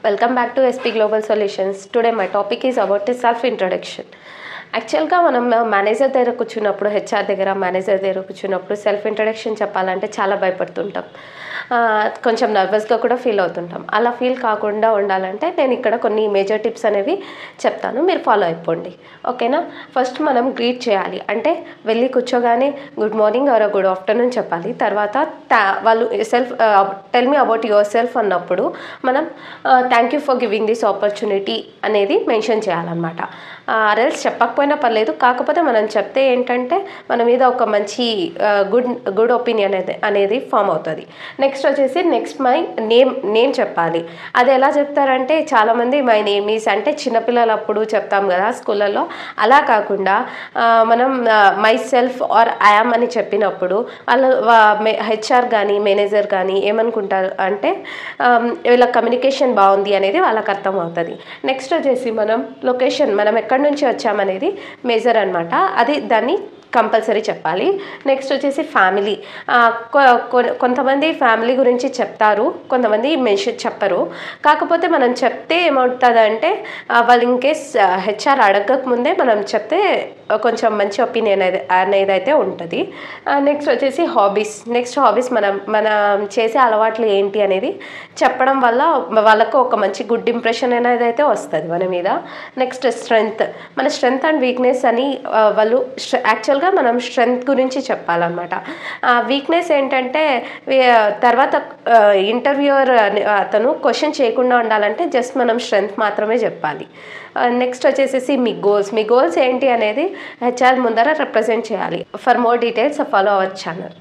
Welcome back to SP Global Solutions. Today my topic is about the self-introduction. యాక్చువల్గా మనం manager దగ్గర కూర్చున్నప్పుడు HR దగ్గర మేనేజర్ దగ్గర కూర్చున్నప్పుడు సెల్ఫ్ ఇంట్రడక్షన్ చెప్పాలంటే చాలా భయపడుతుంటాం, కొంచెం నర్వస్గా కూడా ఫీల్ అవుతుంటాం. అలా ఫీల్ కాకుండా ఉండాలంటే నేను ఇక్కడ కొన్ని మేజర్ టిప్స్ అనేవి చెప్తాను, మీరు ఫాలో అయిపోండి, ఓకేనా. ఫస్ట్ మనం గ్రీట్ చేయాలి, అంటే వెళ్ళి కూర్చోగానే good morning or good afternoon చెప్పాలి. తర్వాత వాళ్ళు tell me about yourself అన్నప్పుడు మనం thank you for giving this opportunity అనేది మెన్షన్ చేయాలన్నమాట. రెల్స్ చెప్పకపోయినా పర్లేదు, కాకపోతే మనం చెప్తే ఏంటంటే మన మీద ఒక మంచి గుడ్ ఒపీనియన్ అనేది ఫామ్ అవుతుంది. నెక్స్ట్ మై నేమ్ చెప్పాలి. అది ఎలా చెప్తారంటే చాలామంది మై నేమ్ ఈస్ అంటే చిన్నపిల్లలప్పుడు చెప్తాం కదా స్కూళ్ళల్లో, అలా కాకుండా మనం మై సెల్ఫ్ ఆర్ ఐఎమ్ అని చెప్పినప్పుడు వాళ్ళు హెచ్ఆర్ కానీ మేనేజర్ కానీ ఏమనుకుంటారు అంటే వీళ్ళ కమ్యూనికేషన్ బాగుంది అనేది వాళ్ళకి అర్థం అవుతుంది. నెక్స్ట్ మనం లొకేషన్, మనం ఎక్కడి నుంచి వచ్చామనేది మేజర్ అనమాట, అది దాన్ని కంపల్సరీ చెప్పాలి. నెక్స్ట్ ఫ్యామిలీ, కొంతమంది ఫ్యామిలీ గురించి చెప్తారు, కొంతమంది మెన్షన్ చెప్పరు. కాకపోతే మనం చెప్తే ఏమవుతుందంటే వాళ్ళు ఇన్కేస్ హెచ్ఆర్ అడగకముందే మనం చెప్తే కొంచెం మంచి ఒపీనియన్ అనేది అయితే ఉంటుంది. నెక్స్ట్ హాబీస్, మనం చేసే అలవాట్లు ఏంటి అనేది చెప్పడం వల్ల వాళ్ళకు ఒక మంచి గుడ్ ఇంప్రెషన్ అనేది అయితే వస్తుంది మన మీద. నెక్స్ట్ మన స్ట్రెంగ్త్ అండ్ వీక్నెస్ అని వాళ్ళు యాక్చువల్గా మనం స్ట్రెంగ్త్ గురించి చెప్పాలన్నమాట. వీక్నెస్ ఏంటంటే తర్వాత ఇంటర్వ్యూయర్ అతను క్వశ్చన్ చేయకుండా ఉండాలంటే జస్ట్ మనం స్ట్రెంగ్త్ మాత్రమే చెప్పాలి. నెక్స్ట్ మీ గోల్స్ ఏంటి అనేది హెచ్ఆర్ ముందర రిప్రజెంట్ చేయాలి. For more details follow our channel.